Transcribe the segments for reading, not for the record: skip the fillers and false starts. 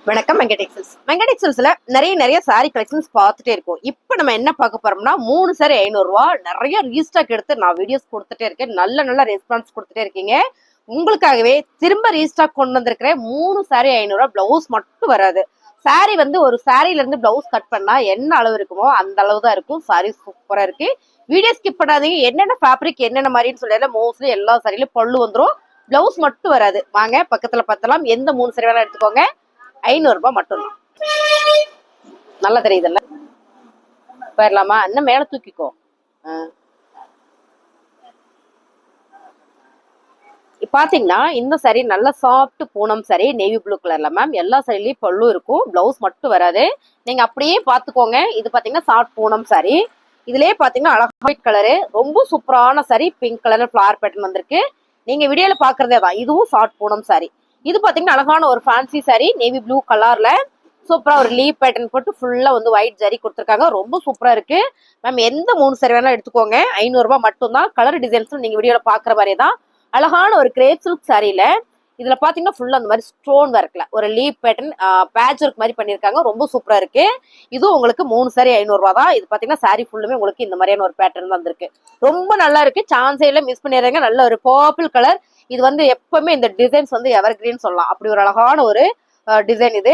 வணக்கம் வெங்கடெக்ஸல்ஸ்ல நிறைய sorry collections பார்த்துட்டே இருக்கோம். இப்போ நம்ம என்ன பார்க்க போறோம்னா 3 சாரி 500 ரூபா நிறைய ரீஸ்டாக் எடுத்து நான் வீடியோஸ் கொடுத்துட்டே இருக்கேன். நல்ல ரெஸ்பான்ஸ் கொடுத்துட்டே இருக்கீங்க. உங்களுக்காகவே திரும்ப ரீஸ்டாக் கொண்டு வந்திருக்கிறேன். 3 சாரி 500 ரூபா. பிளவுஸ் மட்டும் வராது. சாரி வந்து ஒரு சாரில இருந்து பிளவுஸ் கட் பண்ணா என்ன அளவு இருக்குமோ அந்த அளவு தான் இருக்கும். சாரி சூப்பரா இருக்கு. வீடியோ ஸ்கிப் பண்ணாதீங்க. என்னென்ன ஃபேப்ரிக் என்னென்ன மாதிரின்னு சொல்லல. மோஸ்ட்லி எல்லா சாரியிலும் பல்லு வந்துடும். பிளவுஸ் மட்டும் வராது. வாங்க பக்கத்துல பார்த்தலாம். எந்த 3 சாரி வேணா எடுத்துக்கோங்க. 500 ரூபாய் மட்டும்தான். நல்லா தெரியுதுல்ல? போயிடலாமா? இன்னும் மேல தூக்கிக்கோ. பாத்தீங்கன்னா இந்த சாரி நல்ல soft Poonam sorry, navy blue கலர்ல மேம். எல்லா சாரிலயும் பல்லு இருக்கும், பிளவுஸ் மட்டும் வராது. நீங்க அப்படியே பாத்துக்கோங்க. இது பாத்தீங்கன்னா சாஃப்ட் பூனம் சாரி. இதுலயே பாத்தீங்கன்னா அழகா ஒயிட் கலரு, ரொம்ப சூப்பரான சாரி. பிங்க் கலர்ல ஃபிளவர் பேட்டர்ன் வந்திருக்கு. நீங்க வீடியோல பாக்குறதே தான். இதுவும் சாஃப்ட் பூனம் சாரி. இது பாத்தீங்கன்னா அழகான ஒரு ஃபேன்சி சாரி, நேவி ப்ளூ கலர்ல சூப்பரா ஒரு லீப் பேட்டர்ன் போட்டு ஃபுல்லா வந்து ஒயிட் ஜரி கொடுத்துருக்காங்க. ரொம்ப சூப்பரா இருக்கு மேம். எந்த 3 சாரி வேணாலும் எடுத்துக்கோங்க. 500 ரூபாய் மட்டும் தான். கலர் டிசைன்ஸ் நீங்க வீடியோல பாக்குற மாதிரியே தான். அழகான ஒரு கிரேப் சில்க் சாரியில இதுல பாத்தீங்கன்னா ஃபுல்லா அந்த மாதிரி ஸ்டோன் ஒர்க்ல ஒரு லீப் பேட்டர்ன் பேட்ச் ஒர்க் மாதிரி பண்ணிருக்காங்க. ரொம்ப சூப்பரா இருக்கு. இதுவும் உங்களுக்கு 3 சாரி 500 ரூபாய் தான். இது பாத்தீங்கன்னா சாரி ஃபுல்லுமே உங்களுக்கு இந்த மாதிரியான ஒரு பேட்டர்ன் வந்திருக்கு. ரொம்ப நல்லா இருக்கு. சான்ஸே இல்ல, மிஸ் பண்ணிடுறீங்க. நல்ல ஒரு பர்பிள் கலர். இது வந்து எப்பவுமே இந்த டிசைன்ஸ் வந்து எவர் கிரீன் சொல்லலாம். அப்படி ஒரு அழகான ஒரு டிசைன். இது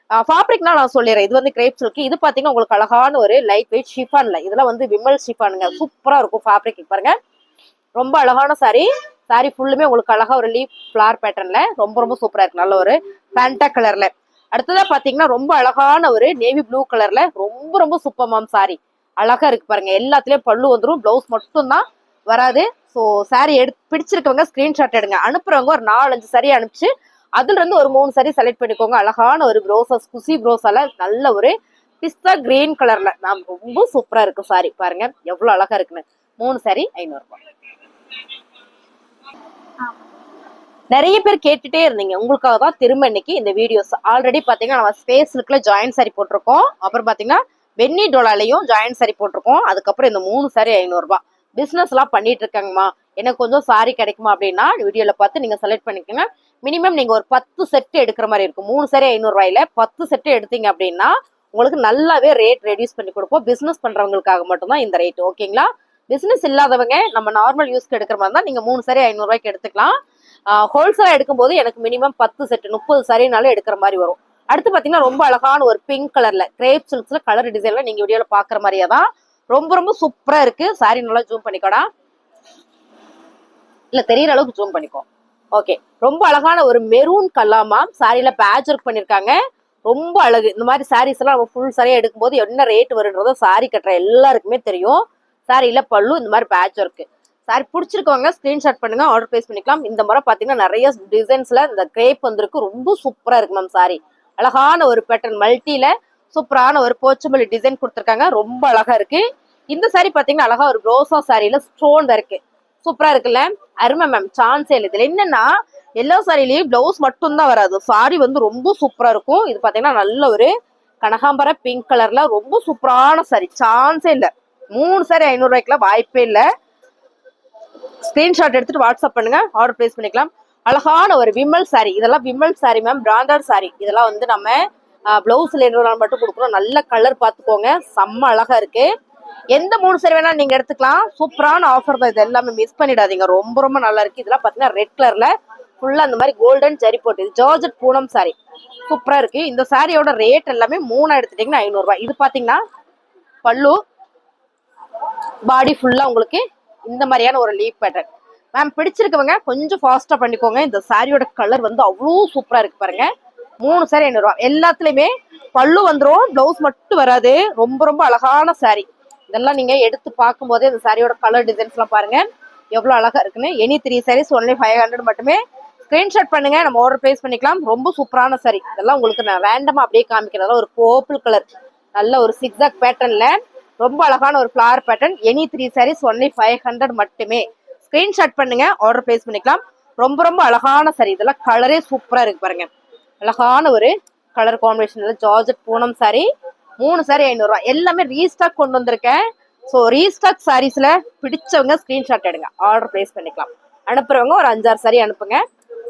ஃபேப்ரிக்னா நான் சொல்லிடுறேன். இது வந்து கிரேப் சில்க். இது பாத்தீங்கன்னா உங்களுக்கு அழகான ஒரு லைட் வெயிட் ஷிஃபான்ல. இதெல்லாம் வந்து விமல் ஷிஃபானுங்க. சூப்பரா இருக்கும் ஃபேப்ரிக். பாருங்க, ரொம்ப அழகான சாரி. சாரி ஃபுல்லுமே உங்களுக்கு அழகா ஒரு லீப் ஃபிளவர் பேட்டர்ன்ல ரொம்ப சூப்பரா இருக்கு. நல்ல ஒரு ஃபேண்டா கலர்ல. அடுத்ததா பாத்தீங்கன்னா ரொம்ப அழகான ஒரு நேவி ப்ளூ கலர்ல ரொம்ப சூப்பர் மாம் சாரி. அழகா இருக்கு பாருங்க. எல்லாத்துலயும் பல்லு வந்துடும், பிளவுஸ் மட்டும் தான் வராது. ஸோ சாரி பிடிச்சிருக்கவங்க ஸ்கிரீன்ஷாட் எடுங்க. அனுப்புறவங்க ஒரு 4-5 சாரி அனுப்பிச்சு அதுல இருந்து ஒரு 3 சாரி செலக்ட் பண்ணிக்கோங்க. அழகான ஒரு ப்ரோசஸ், குசி ப்ரோஸால நல்ல ஒரு பிஸ்தா கிரீன் கலர்ல மேம் ரொம்ப சூப்பரா இருக்கு சாரி. பாருங்க எவ்வளவு அழகா இருக்குன்னு. 3 சாரி 500 ரூபாய். நிறைய பேர் கேட்டுட்டே இருந்தீங்க. உங்களுக்காக தான் திரும்ப இன்னைக்கு இந்த வீடியோஸ். ஆல்ரெடி பாத்தீங்கன்னா நம்ம ஸ்பேஸ்லுக்குள்ள ஜாயின் சாரி போட்டிருக்கோம். அப்புறம் பாத்தீங்கன்னா பென்னி டோலாலையும் ஜாயின் சாரி போட்டிருக்கோம். அதுக்கப்புறம் இந்த 3 சாரி 500 ரூபாய். பிசினஸ் எல்லாம் பண்ணிட்டு இருக்காங்கம்மா, எனக்கு கொஞ்சம் சாரி கிடைக்குமா அப்படின்னா வீடியோல பார்த்து நீங்க செலக்ட் பண்ணிக்கோங்க. மினிமம் நீங்க ஒரு 10 செட் எடுக்கிற மாதிரி இருக்கும். 3 சாரி 500 ரூபாயில 10 செட் எடுத்தீங்க அப்படின்னா உங்களுக்கு நல்லாவே ரேட் ரெடியூஸ் பண்ணி கொடுப்போம். பிசினஸ் பண்றவங்களுக்காக மட்டும்தான் இந்த ரேட். ஓகேங்களா? பிசினஸ் இல்லாதவங்க நம்ம நார்மல் யூஸ்க்கு எடுக்கிற மாதிரி தான் நீங்க 3 சாரி 500 ரூபாய்க்கு எடுத்துக்கலாம். ஹோல்சேலா எடுக்கும்போது எனக்கு மினிமம் 10 செட் 30 சாரினாலும் எடுக்கிற மாதிரி வரும். அடுத்து பாத்தீங்கன்னா ரொம்ப அழகான ஒரு பிங்க் கலர்ல கிரேப் சில்க்ஸ்ல கலர் டிசைன்ல நீங்க வீடியோல பாக்குற மாதிரியே தான். ரொம்ப சூப்பரா இருக்கு. சாரி நல்லா ஜூம் பண்ணிக்கோடா, இல்ல தெரியற அளவுக்கு ஜூம் பண்ணிக்கோ. ஓகே, ரொம்ப அழகான ஒரு மெரூன் கல்லாமா சாரியில பேட்ச் ஒர்க் பண்ணிருக்காங்க. ரொம்ப அழகு. இந்த மாதிரி சாரீஸ் எல்லாம் நம்ம ஃபுல் சாரியா எடுக்கும்போது என்ன ரேட் வருன்றதோ சாரி கட்டுற எல்லாருக்குமே தெரியும். சாரியில பல்லு இந்த மாதிரி பேட்ச் ஒர்க். சாரி பிடிச்சிருக்கவங்க ஸ்கிரீன்ஷாட் பண்ணுங்க, ஆர்டர் பிளேஸ் பண்ணிக்கலாம். இந்த முறை பாத்தீங்கன்னா நிறைய டிசைன்ஸ்ல இந்த கிரேப் வந்திருக்கு. ரொம்ப சூப்பரா இருக்கு மேம் சாரி. அழகான ஒரு பேட்டர்ன் மல்டில சூப்பரான ஒரு போச்சம்பள்ளி டிசைன் கொடுத்துருக்காங்க. ரொம்ப அழகா இருக்கு. இந்த சாரி பாத்தீங்கன்னா அழகா ஒரு ரோசா சாரியில ஸ்டோன் இருக்கு. சூப்பரா இருக்குல்ல? அருமை மேம். சான்ஸே இல்லை. இதுல என்னன்னா எல்லா சாரிலையும் பிளவுஸ் மட்டும் தான் வராது. சாரி வந்து ரொம்ப சூப்பரா இருக்கும். இது பாத்தீங்கன்னா நல்ல ஒரு கனகாம்பர பிங்க் கலர்ல ரொம்ப சூப்பரான சாரி. சான்ஸே இல்லை. 3 சாரி 500 ரூபாய்க்குலாம் வாய்ப்பே இல்லை. ஸ்கிரீன்ஷாட் எடுத்துட்டு வாட்ஸ்அப் பண்ணுங்க, ஆர்டர் பிளேஸ் பண்ணிக்கலாம். அழகான ஒரு விமல் சாரி. இதெல்லாம் விமல் சாரி மேம், பிராண்டட் சாரி. இதெல்லாம் வந்து நம்ம பிளவுஸ்ல மட்டும் கொடுக்குறோம். நல்ல கலர் பாத்துக்கோங்க, செம்ம அழகா இருக்கு. எந்த 3 சாரி வேணாலும் நீங்க எடுத்துக்கலாம். சூப்பரான ஆஃபர் தான். இது எல்லாமே மிஸ் பண்ணிடாதீங்க. ரொம்ப நல்லா இருக்கு. இதெல்லாம் பாத்தீங்கன்னா ரெட் கலர்ல ஃபுல்லா அந்த மாதிரி கோல்டன் ஜரி போட்டு இது ஜார்ஜெட் பூனம் சாரி. சூப்பரா இருக்கு. இந்த சாரியோட ரேட் எல்லாமே 3 எடுத்துட்டீங்கன்னா 500 ரூபாய். இது பாத்தீங்கன்னா பல்லு, பாடி ஃபுல்லா உங்களுக்கு இந்த மாதிரியான ஒரு லீப் பேட்டர்ன். மேம் பிடிச்சிருக்கவங்க கொஞ்சம் ஃபாஸ்டா பண்ணிக்கோங்க. இந்த சாரியோட கலர் வந்து அவ்வளோ சூப்பரா இருக்கு பாருங்க. 3 சாரி 500 ரூபாய். எல்லாத்துலயுமே பல்லு வந்துடும், பிளவுஸ் மட்டும் வராது. ரொம்ப அழகான சாரி. இதெல்லாம் நீங்க எடுத்து பார்க்கும் போதே இந்த சாரியோட கலர் டிசைன்ஸ் எல்லாம் பாருங்க எவ்வளவு அழகா இருக்குன்னு. எனி 3 சாரீஸ் ஒன்லி 500 மட்டுமே. ஸ்கிரீன்ஷாட் பண்ணுங்க, நம்ம ஆர்டர் பிளேஸ் பண்ணிக்கலாம். ரொம்ப சூப்பரான சாரி. இதெல்லாம் உங்களுக்கு நான் ரேண்டமா அப்படியே காமிக்கிறதால ஒரு பர்பிள் கலர் நல்ல ஒரு சிக்ஸாக் பேட்டர்ன்ல ரொம்ப அழகான ஒரு flower pattern. Any 3 saris only 500 மட்டுமே. ஸ்கிரீன்ஷாட் பண்ணுங்க, ஆர்டர் பிளேஸ் பண்ணிக்கலாம். ரொம்ப அழகான சாரி. இதெல்லாம் கலரே சூப்பரா இருக்கு பாருங்க. அழகான ஒரு கலர் காம்பினேஷன்ல ஜார்ஜெட் பூனம் சாரி. 3 சாரி 500 ரூபாய். எல்லாமே ரீஸ்டாக் கொண்டு வந்திருக்கேன். ஸோ ரீஸ்டாக் சாரீஸ்ல பிடிச்சவங்க ஸ்கிரீன்ஷாட் எடுங்க, ஆர்டர் பிளேஸ் பண்ணிக்கலாம். அனுப்புறவங்க ஒரு 5-6 சாரி அனுப்புங்க.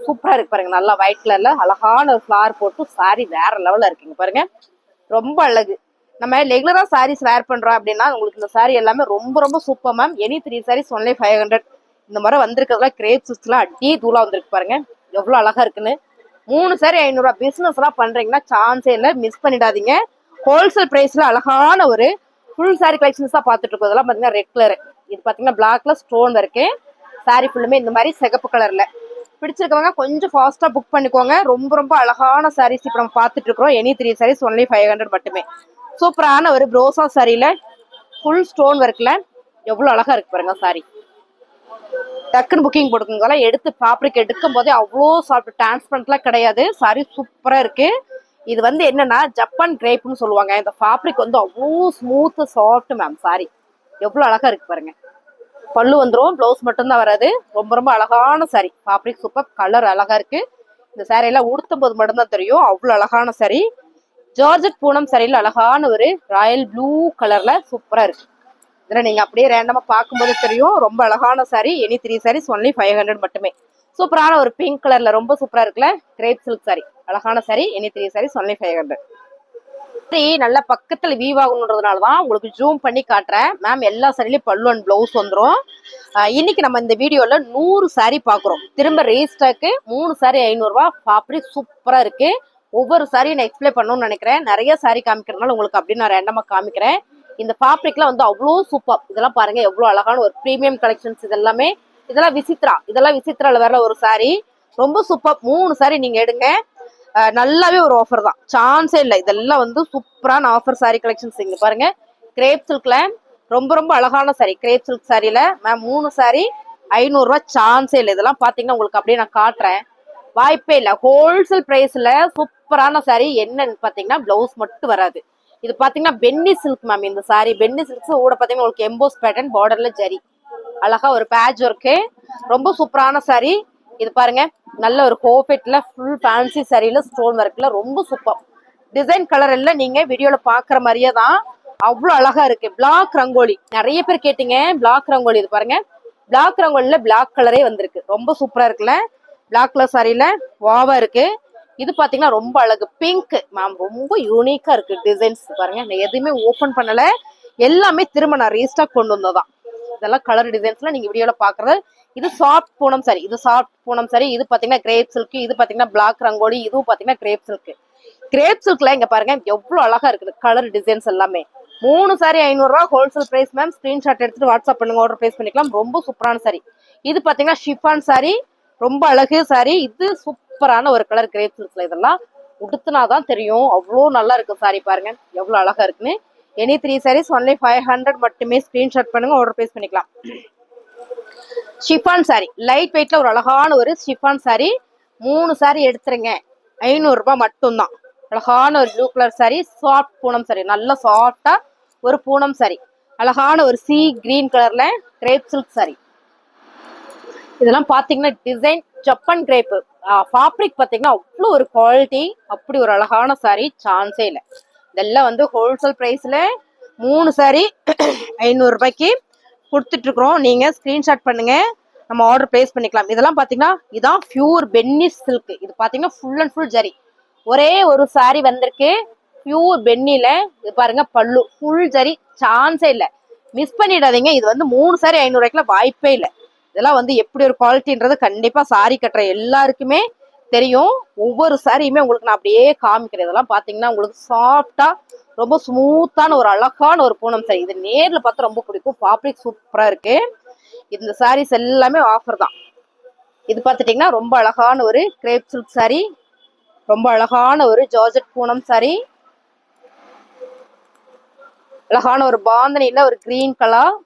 சூப்பரா இருக்கு பாருங்க. நல்லா ஒயிட் கலர்ல அழகான ஒரு ஃபிளவர் போட்டு சாரி வேற லெவல்ல இருக்குங்க பாருங்க. ரொம்ப அழகு. நம்ம ரெகுலரா சாரீஸ் வேர் பண்றோம் அப்படின்னா உங்களுக்கு இந்த சாரி எல்லாமே ரொம்ப ரொம்ப super ma'am. Any 3 saris only 500. இந்த மாதிரி வந்திருக்கிறதுல கிரேப்ஸ் எல்லாம் அடி தூளா வந்திருக்கு பாருங்க. எவ்வளவு அழகா இருக்குன்னு. 3 சாரி 500 பிசினஸ் எல்லாம் பண்றீங்கன்னா சான்ஸே இல்லை, மிஸ் பண்ணிடாதீங்க. ஹோல்சேல் பிரைஸ்ல அழகான ஒரு ஃபுல் சாரி கலெக்ஷன்ஸ் தான் பார்த்துட்டு இருக்கோம். இதெல்லாம் பாத்தீங்கன்னா ரெட் கலர், இது பாத்தீங்கன்னா பிளாக்ல ஸ்டோன் இருக்கு. சாரி ஃபுல்லுமே இந்த மாதிரி சிகப்பு கலர்ல. பிடிச்சிருக்கவங்க கொஞ்சம் ஃபாஸ்டா புக் பண்ணிக்கோங்க. ரொம்ப ரொம்ப அழகான சாரீஸ் இப்ப நம்ம பார்த்துட்டு இருக்கிறோம். எனி 3 சாரீஸ் ஒன்லி 500 மட்டுமே. சூப்பரான ஒரு ப்ரோசா சாரியில ஃபுல் ஸ்டோன் ஒர்க்ல எவ்வளவு அழகா இருக்கு பாருங்க சாரி. டக்குன்னு புக்கிங் போட்டுக்கோங்க. எடுத்து ஃபேப்ரிக் எடுக்கும் போதே அவ்வளோ சாஃப்ட், டிரான்ஸ்பரண்ட்லாம் கிடையாது. சாரி சூப்பரா இருக்கு. இது வந்து என்னன்னா ஜப்பான் கிரேப்னு சொல்லுவாங்க. இந்த ஃபேப்ரிக் வந்து அவ்வளோ ஸ்மூத் சாஃப்ட் மேம். சாரி எவ்வளவு அழகா இருக்கு பாருங்க. பல்லு வந்துடும், பிளவுஸ் மட்டும்தான் வராது. ரொம்ப ரொம்ப அழகான சாரி. ஃபேப்ரிக் சூப்பர், கலர் அழகா இருக்கு. இந்த சாரி எல்லாம் உடுத்தும் போது மட்டும்தான் தெரியும் அவ்வளவு அழகான சாரி. ஜார்ஜெட் பூனம் சாரியில அழகான ஒரு ராயல் ப்ளூ கலர்ல சூப்பரா இருக்கு. இதுல நீங்க அப்படியே ரேண்டமா பார்க்கும்போது தெரியும் ரொம்ப அழகான சாரி. எனி 3 சாரீஸ் ஒன்லி 500 மட்டுமே. சூப்பரான ஒரு பிங்க் கலர்ல ரொம்ப சூப்பரா இருக்குல்ல, கிரேப் சில்க் சாரி. அழகான சாரி. Any 3 saris only 500. நல்லா பக்கத்துல வீவ் ஆகணுன்றதுனாலதான் உங்களுக்கு ஜூம் பண்ணி காட்டுறேன் மேம். எல்லா சாரிலையும் பல்லு அண்ட் பிளவுஸ் வந்துடும். இன்னைக்கு நம்ம இந்த வீடியோல 100 சாரி பாக்குறோம். திரும்ப ரீஸ்டாக்கு 3 சாரி 500 ரூபாய். ஃபேப்ரிக் சூப்பரா இருக்கு. ஒவ்வொரு சாரியும் நான் எக்ஸ்பிளைன் பண்ணணும்னு நினைக்கிறேன். நிறைய சாரி காமிக்கிறதுனால உங்களுக்கு அப்படி நான் ரேண்டமா காமிக்கிறேன். இந்த ஃபேப்ரிக்ல வந்து அவ்வளோ சூப்பர். இதெல்லாம் பாருங்க எவ்வளவு அழகான ஒரு பிரீமியம் கலெக்ஷன்ஸ். இதெல்லாம் விசித்ரா. இதெல்லாம் விசித்ரால வேற ஒரு சாரி. ரொம்ப சூப்பர். 3 சாரி நீங்க எடுங்க. நல்லாவே ஒரு ஆஃபர் தான், சான்ஸே இல்லை. இதெல்லாம் வந்து சூப்பரான ஆஃபர் சாரி கலெக்ஷன்ஸ். இங்க பாருங்க கிரேப் சில்க்ல ரொம்ப ரொம்ப அழகான சாரி. கிரேப் சில்க் சாரியில மேம் 3 சாரி 500 ரூபாய். சான்ஸே இல்லை. இதெல்லாம் பாத்தீங்கன்னா உங்களுக்கு அப்படியே நான் காட்டுறேன். வாய்ப்பே இல்லை. ஹோல்சேல் பிரைஸ்ல சூப்பரான சாரி. என்னன்னு பாத்தீங்கன்னா பிளவுஸ் மட்டும் வராது. இது பாத்தீங்கன்னா பென்னி சில்க் மேம். இந்த சாரி பென்னி சில்க்ஸ் கூட பாத்தீங்கன்னா உங்களுக்கு எம்போஸ் பேட்டர்ன், பார்டர்ல ஜரி அழகா ஒரு பேட்ச் ஒர்க்கு. ரொம்ப சூப்பரான சாரி. இது பாருங்க நல்ல ஒரு கோபெட்ல ஃபுல் ஃபேன்சி சாரியில ஸ்டோன் ஒர்க்ல ரொம்ப சூப்பர். டிசைன் கலர் எல்லாம் நீங்க வீடியோல பாக்குற மாதிரியே தான் அவ்வளவு அழகா இருக்கு. பிளாக் ரங்கோலி நிறைய பேர் கேட்டீங்க. பிளாக் ரங்கோலி இது பாருங்க. பிளாக் ரங்கோலில பிளாக் கலரே வந்திருக்கு. ரொம்ப சூப்பரா இருக்குல்ல. பிளாக் கலர் சாரியில வாவா இருக்கு. இது பாத்தீங்கன்னா ரொம்ப அழகு பிங்க் மேம். ரொம்ப யூனிக்கா இருக்கு டிசைன்ஸ் பாருங்க. நான் எதுவுமே ஓபன் பண்ணல, எல்லாமே திரும்ப நான் ரீஸ்டாக் கொண்டு வந்ததான். இதெல்லாம் கலர் டிசைன்ஸ்ல நீங்க வீடியோல பாக்குறது. இது சாஃப்ட் பூனம் சாரி. இது சாஃப்ட் பூனம் சாரி. இது பாத்தீங்கன்னா கிரேப் சில்க். இது பாத்தீங்கன்னா பிளாக் ரங்கோலி. இதுவும் பாத்தீங்கன்னா கிரேப் சில்க். கிரேப் சில்க்ல இங்க பாருங்க எவ்வளவு அழகா இருக்குது கலர் டிசைன்ஸ் எல்லாமே. 3 சாரி 500 ரூபாய் ஹோல்சேல் பிரைஸ் மேம். ஸ்கிரீன்ஷாட் எடுத்துட்டு வாட்ஸ்அப் பண்ணுங்க, ஆர்டர் பிளேஸ் பண்ணிக்கலாம். ரொம்ப சூப்பரான சாரி. இது பாத்தீங்கன்னா ஷிஃபான் சாரி. ரொம்ப அழகு சாரி. இது சூப்பரான ஒரு கலர் கிரேப் சில்க்ல. இதெல்லாம் உடுத்துனாதான் தெரியும் அவ்வளோ நல்லா இருக்கு சாரி. பாருங்க எவ்வளவு அழகா இருக்குன்னு. எனி 3 சாரீஸ் ஒன்லி 500 மட்டுமே. ஸ்கிரீன்ஷாட் பண்ணுங்க, ஆர்டர் பிளேஸ் பண்ணிக்கலாம். ஷிஃபான் சாரி லைட் வெயிட்ல ஒரு அழகான ஒரு ஷிஃபான் சாரி. 3 சாரி எடுத்துருங்க, 500 ரூபாய் மட்டும்தான். அழகான ஒரு blue colour sorry. Soft Poonam sorry. நல்ல சாஃப்டா ஒரு பூனம் சாரி. அழகான ஒரு சி கிரீன் கலர்ல கிரேப் சில்க் சாரி. இதெல்லாம் பாத்தீங்கன்னா டிசைன் ஜப்பான் கிரேப். ஃபேப்ரிக் பாத்தீங்கன்னா அவ்வளவு ஒரு குவாலிட்டி. அப்படி ஒரு அழகான சாரி. சான்ஸே இல்லை. இதெல்லாம் வந்து ஹோல்சேல் பிரைஸ்ல 3 சாரி 500 ரூபாய்க்கு கொடுத்துட்டு இருக்கிறோம். நீங்க ஸ்கிரீன்ஷாட் பண்ணுங்க, நம்ம ஆர்டர் பிளேஸ் பண்ணிக்கலாம். இதெல்லாம் பாத்தீங்கன்னா இதான் பியூர் பென்னி சில்க். இது பாத்தீங்கன்னா ஃபுல் அண்ட் ஃபுல் ஜரி. ஒரே ஒரு சாரி வந்திருக்கு பியூர் பென்னில. இது பாருங்க பல்லு ஃபுல் ஜரி. சான்ஸே இல்லை, மிஸ் பண்ணிடாதீங்க. இது வந்து 3 சாரி 500 ரூபாய்க்குல வாய்ப்பே இல்லை. இதெல்லாம் வந்து எப்படி ஒரு குவாலிட்டின்றது கண்டிப்பா சாரி கட்டுற எல்லாருக்குமே தெரியும். ஒவ்வொரு சாரியுமே உங்களுக்கு நான் அப்படியே காமிக்கிறேன். இதெல்லாம் பாத்தீங்கன்னா உங்களுக்கு சாஃப்டா ரொம்ப ஸ்மூத்தான ஒரு அழகான ஒரு பூனம் சாரி. இது நேர்ல பார்த்தா ரொம்ப பிடிக்கும். ஃபேப்ரிக் சூப்பரா இருக்கு. இந்த சாரீஸ் எல்லாமே ஆஃபர் தான். இது பார்த்துட்டீங்கன்னா ரொம்ப அழகான ஒரு கிரேப் சில்க் சாரி. ரொம்ப அழகான ஒரு ஜார்ஜெட் பூனம் சாரி. அழகான ஒரு பாந்தனில ஒரு கிரீன் கலர்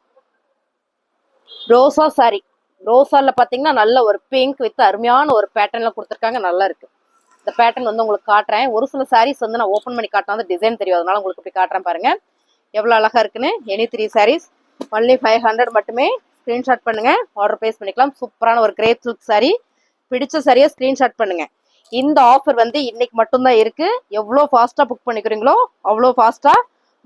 ரோசா சாரி. ரோசால பாத்தீங்கன்னா நல்ல ஒரு பிங்க் வித் அருமையான ஒரு பேட்டர்ன்ல கொடுத்துருக்காங்க. நல்லா இருக்கு. இந்த பேட்டர்ன் வந்து உங்களுக்கு காட்டுறேன். ஒரு சில சாரீஸ் வந்து நான் ஓப்பன் பண்ணி காட்டினா வந்து டிசைன் தெரியும், அதனால உங்களுக்கு இப்படி காட்டுறேன் பாருங்க எவ்வளவு அழகா இருக்குன்னு. எனி 3 சாரீஸ் ஒன்லி 500 மட்டுமே. ஸ்கிரீன்ஷாட் பண்ணுங்க, ஆர்டர் பிளேஸ் பண்ணிக்கலாம். சூப்பரான ஒரு கிரேப் சில்க் சாரி. பிடிச்ச சாரியை ஸ்கிரீன்ஷாட் பண்ணுங்க. இந்த ஆஃபர் வந்து இன்னைக்கு மட்டும்தான் இருக்கு. எவ்வளோ ஃபாஸ்டா புக் பண்ணிக்கிறீங்களோ அவ்வளோ ஃபாஸ்டா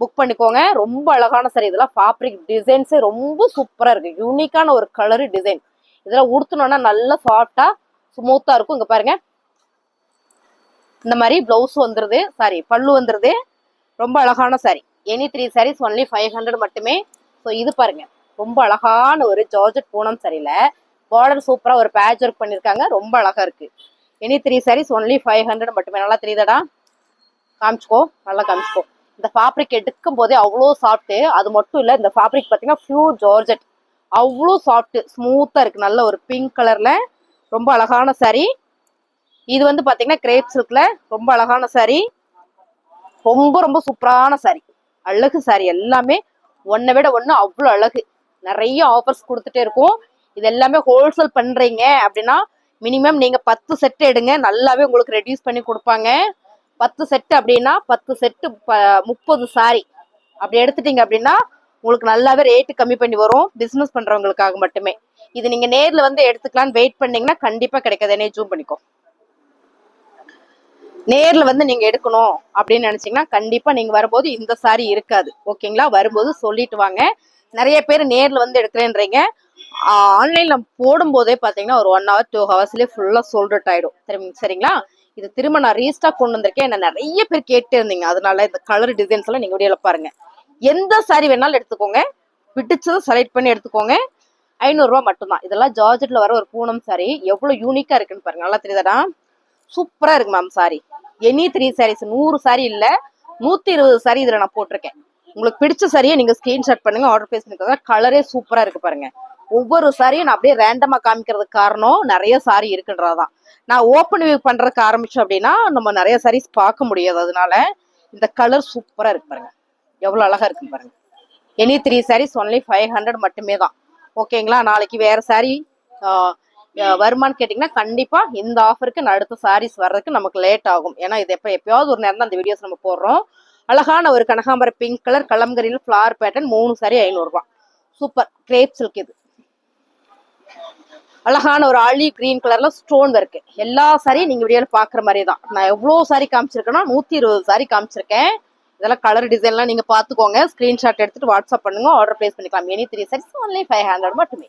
புக் பண்ணிக்கோங்க. ரொம்ப அழகான சாரி. இதெல்லாம் ஃபேப்ரிக் டிசைன்ஸே ரொம்ப சூப்பரா இருக்கு. யூனிக்கான ஒரு கலரு டிசைன். இதெல்லாம் உடுத்தணும்னா நல்ல சாஃப்டா ஸ்மூத்தா இருக்கும். இங்க பாருங்க இந்த மாதிரி பிளவுஸ் வந்துருது, சாரி பல்லு வந்துருது. ரொம்ப அழகான சாரி. எனி 3 sarees ஒன்லி 500 மட்டுமே. ஸோ இது பாருங்க ரொம்ப அழகான ஒரு ஜார்ஜெட் பூனம் சரியில பார்டர் சூப்பரா ஒரு பேட்ச் ஒர்க் பண்ணிருக்காங்க. ரொம்ப அழகா இருக்கு. எனி 3 sarees ஒன்லி 500 மட்டுமே. நல்லா தெரியுதாடா? காமிச்சுக்கோ, நல்லா காமிச்சுக்கோ. இந்த ஃபேப்ரிக் எடுக்கும் போதே அவ்வளோ சாஃப்ட். அது மட்டும் இல்ல, இந்த ஃபேப்ரிக் பாத்தீங்கன்னா பியூர் ஜார்ஜெட், அவ்வளோ சாஃப்ட் ஸ்மூத்தா இருக்கு. நல்ல ஒரு பிங்க் கலர்ல ரொம்ப அழகான சாரி. இது வந்து பாத்தீங்கன்னா கிரேப் சில்க்ல ரொம்ப அழகான சாரி. ரொம்ப ரொம்ப சூப்பரான சாரி, அழகு சாரி. எல்லாமே ஒன்னை விட ஒண்ணு அவ்வளவு அழகு. நிறைய ஆஃபர்ஸ் கொடுத்துட்டே இருக்கும். இது எல்லாமே ஹோல்சேல் பண்றீங்க அப்படின்னா மினிமம் நீங்க 10 செட் எடுங்க, நல்லாவே உங்களுக்கு ரெடியூஸ் பண்ணி கொடுப்பாங்க. 10 செட் அப்படின்னா 10 செட்டு 30 சாரி அப்படி எடுத்துட்டீங்க அப்படின்னா உங்களுக்கு நல்லாவே ரேட்டு கம்மி பண்ணி வரும். பிசினஸ் பண்றவங்களுக்காக மட்டுமே. இது நீங்க நேர்ல வந்து எடுத்துக்கலாம்னு வெயிட் பண்ணீங்கன்னா கண்டிப்பா கிடைக்காது. என்னைய ஜூம் பண்ணிக்கோ. நேர்ல வந்து நீங்க எடுக்கணும் அப்படின்னு நினைச்சீங்கன்னா கண்டிப்பா நீங்க வரும்போது இந்த சாரி இருக்காது. ஓகேங்களா? வரும்போது சொல்லிட்டு வாங்க. நிறைய பேர் நேர்ல வந்து எடுக்கிறேன்றீங்க. ஆன்லைன்ல போடும் போதே பாத்தீங்கன்னா ஒரு 1 hour 2 hours ஃபுல்லா சோல்ட் அவுட் ஆயிடும். சரிங்களா? இது திரும்ப நான் ரீஸ்டாக் கொண்டு வந்திருக்கேன். என்ன நிறைய பேர் கேட்டு இருந்தீங்க. அதனால இந்த கலர் டிசைன்ஸ் எல்லாம் நீங்க வீடியோல பாருங்க. எந்த சாரி வேணாலும் எடுத்துக்கோங்க, பிடிச்சதை செலக்ட் பண்ணி எடுத்துக்கோங்க. 500 ரூபாய் மட்டும்தான். இதெல்லாம் ஜார்ஜெட்ல வர ஒரு பூனம் சாரி எவ்வளவு யூனிக்கா இருக்குன்னு பாருங்க. நல்லா தெரியுதாடா? சூப்பரா இருக்கு ma'am sorry. Any 3 sarees 100 sorry இல்ல 120 சாரி இதுல நான் போட்டிருக்கேன். உங்களுக்கு பிடிச்ச சாரியை நீங்க ஸ்கிரீன்ஷாட் பண்ணுங்க, ஆர்டர் பிளேஸ் பண்ணிக்கோங்க. கலரே சூப்பரா இருக்கு பாருங்க. ஒவ்வொரு சாரியும் நான் அப்படியே ரேண்டமா காமிக்கிறதுக்கு காரணம் நிறைய சாரி இருக்குன்றதான். நான் ஓப்பன் வியூ பண்றதுக்கு ஆரம்பிச்சோம் அப்படின்னா நம்ம நிறைய சாரீஸ் பார்க்க முடியாது. அதனால இந்த கலர் சூப்பரா இருக்கு பாருங்க, எவ்வளவு அழகா இருக்கு பாருங்க. எனி 3 sarees ஒன்லி 500 மட்டுமே தான். ஓகேங்களா? நாளைக்கு வேற சாரி வருமானு கேட்டீங்கன்னா கண்டிப்பா இந்த ஆஃபருக்கு நான் அடுத்த சாரீஸ் வர்றதுக்கு நமக்கு லேட் ஆகும். ஏன்னா இது எப்பயாவது ஒரு நேரம் தான் அந்த வீடியோஸ் நம்ம போடுறோம். அழகான ஒரு கனகாம்பர பிங்க் கலர் கலம்கரியில் ஃபிளார் பேட்டர்ன் 3 சாரி 500 ரூபாய். Super crepe silk. இது அழகான ஒரு ஆலிவ் கிரீன் கலர்ல ஸ்டோன் ஒர்க். எல்லா சாரியும் நீங்க வீடியோல பாக்குற மாதிரி தான். நான் எவ்வளவு சாரி காமிச்சிருக்கேன்னா 120 சாரி காமிச்சிருக்கேன். இதெல்லாம் கலர் டிசைன்லாம் நீங்க பாத்துக்கோங்க. ஸ்கிரீன்ஷாட் எடுத்துட்டு வாட்ஸ்அப் பண்ணுங்க, ஆர்டர் பிளேஸ் பண்ணிக்கலாம். எனி 3 sarees ஒன்லி 500 மட்டுமே.